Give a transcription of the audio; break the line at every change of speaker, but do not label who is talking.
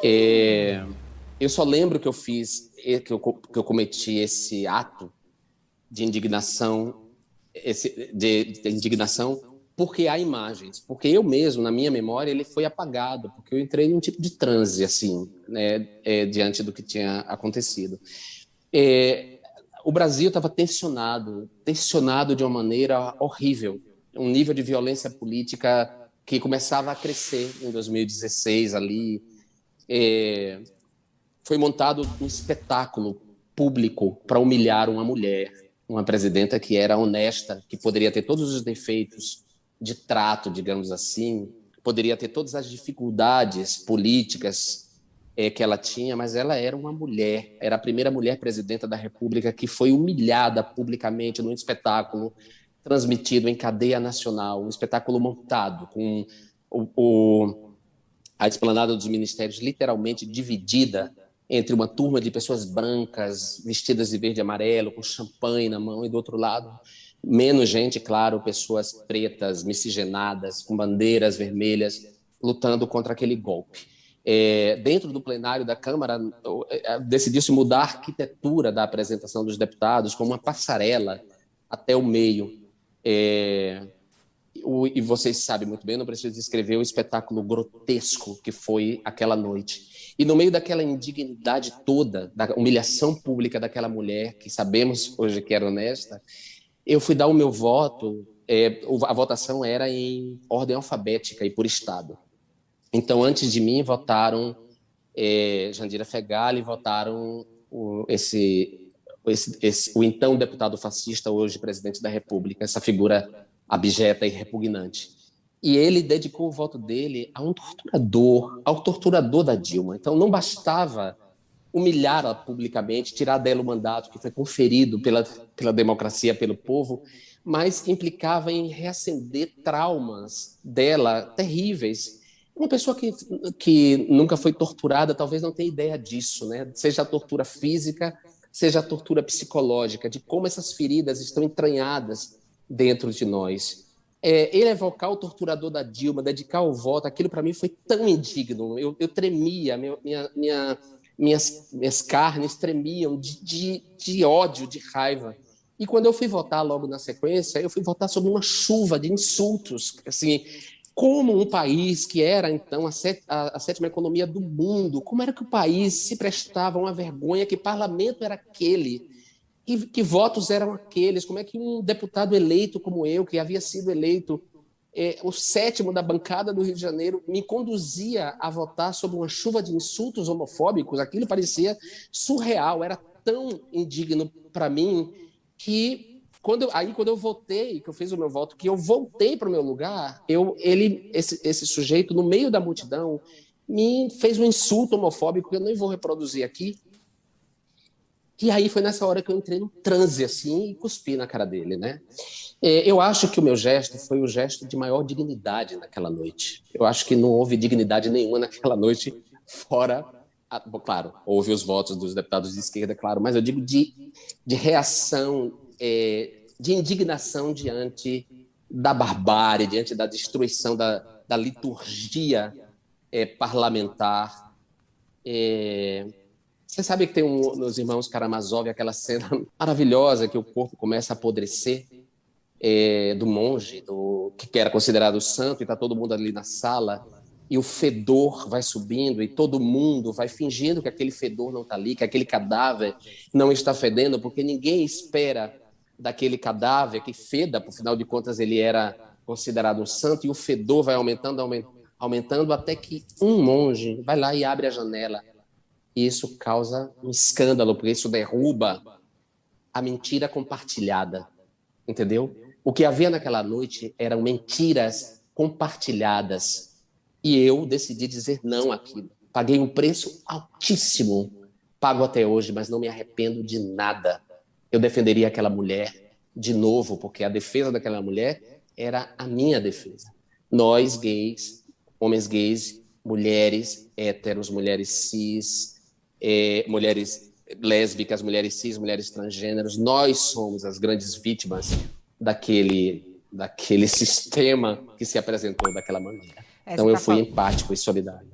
É, eu só lembro que eu fiz, que eu cometi esse ato de indignação, de indignação, porque há imagens, porque eu mesmo, na minha memória, ele foi apagado, porque eu entrei num tipo de transe, assim, né, diante do que tinha acontecido. É, o Brasil estava tensionado, tensionado de uma maneira horrível, um nível de violência política que começava a crescer em 2016 ali. É, foi montado um espetáculo público para humilhar uma mulher, uma presidenta que era honesta, que poderia ter todos os defeitos de trato, digamos assim, poderia ter todas as dificuldades políticas que ela tinha, mas ela era uma mulher, era a primeira mulher presidenta da República que foi humilhada publicamente num espetáculo transmitido em cadeia nacional, um espetáculo montado com o, o a esplanada dos ministérios literalmente dividida entre uma turma de pessoas brancas, vestidas de verde e amarelo, com champanhe na mão, e do outro lado, menos gente, claro, pessoas pretas, miscigenadas, com bandeiras vermelhas, lutando contra aquele golpe. Dentro do plenário da Câmara, decidiu-se mudar a arquitetura da apresentação dos deputados com uma passarela até o meio. E vocês sabem muito bem, não preciso descrever o espetáculo grotesco que foi aquela noite. E no meio daquela indignidade toda, da humilhação pública daquela mulher, que sabemos hoje que era honesta, eu fui dar o meu voto. A votação era em ordem alfabética e por estado. Então, antes de mim, votaram Jandira Fegali, votaram o então deputado fascista, hoje presidente da República, essa figura abjeta e repugnante. E ele dedicou o voto dele a um torturador, ao torturador da Dilma. Então, não bastava humilhá-la publicamente, tirar dela o mandato que foi conferido pela democracia, pelo povo, mas implicava em reacender traumas dela terríveis. Uma pessoa que nunca foi torturada talvez não tenha ideia disso, né? Seja a tortura física, seja a tortura psicológica, de como essas feridas estão entranhadas dentro de nós. Ele evocar o torturador da Dilma, dedicar o voto, aquilo para mim foi tão indigno. Eu tremia, minhas carnes tremiam de ódio, de raiva. E quando eu fui votar logo na sequência, eu fui votar sobre uma chuva de insultos, assim, como um país que era, então, a sétima economia do mundo, como era que o país se prestava a uma vergonha, que parlamento era aquele, que votos eram aqueles, como é que um deputado eleito como eu, que havia sido eleito o sétimo da bancada do Rio de Janeiro, me conduzia a votar sobre uma chuva de insultos homofóbicos. Aquilo parecia surreal, era tão indigno para mim que quando eu votei, que eu fiz o meu voto, que eu voltei para o meu lugar, esse sujeito, no meio da multidão, me fez um insulto homofóbico que eu nem vou reproduzir aqui. E aí foi nessa hora que eu entrei no transe, assim, e cuspi na cara dele, né? Eu acho que o meu gesto foi o gesto de maior dignidade naquela noite. Eu acho que não houve dignidade nenhuma naquela noite, fora... Claro, houve os votos dos deputados de esquerda, claro, mas eu digo de reação, de indignação diante da barbárie, diante da destruição da liturgia parlamentar. Você sabe que tem nos Irmãos Karamazov aquela cena maravilhosa que o corpo começa a apodrecer do monge, que era considerado santo, e está todo mundo ali na sala, e o fedor vai subindo, e todo mundo vai fingindo que aquele fedor não está ali, que aquele cadáver não está fedendo, porque ninguém espera daquele cadáver que feda, por final de contas ele era considerado um santo, e o fedor vai aumentando, aumentando, até que um monge vai lá e abre a janela. E isso causa um escândalo, porque isso derruba a mentira compartilhada, entendeu? O que havia naquela noite eram mentiras compartilhadas. E eu decidi dizer não àquilo. Paguei um preço altíssimo, pago até hoje, mas não me arrependo de nada. Eu defenderia aquela mulher de novo, porque a defesa daquela mulher era a minha defesa. Nós, gays, homens gays, mulheres héteros, mulheres cis, mulheres lésbicas, mulheres cis, mulheres transgêneros, nós somos as grandes vítimas daquele sistema que se apresentou daquela maneira.
Você
Então eu
está
fui
fal...
empático e solidário.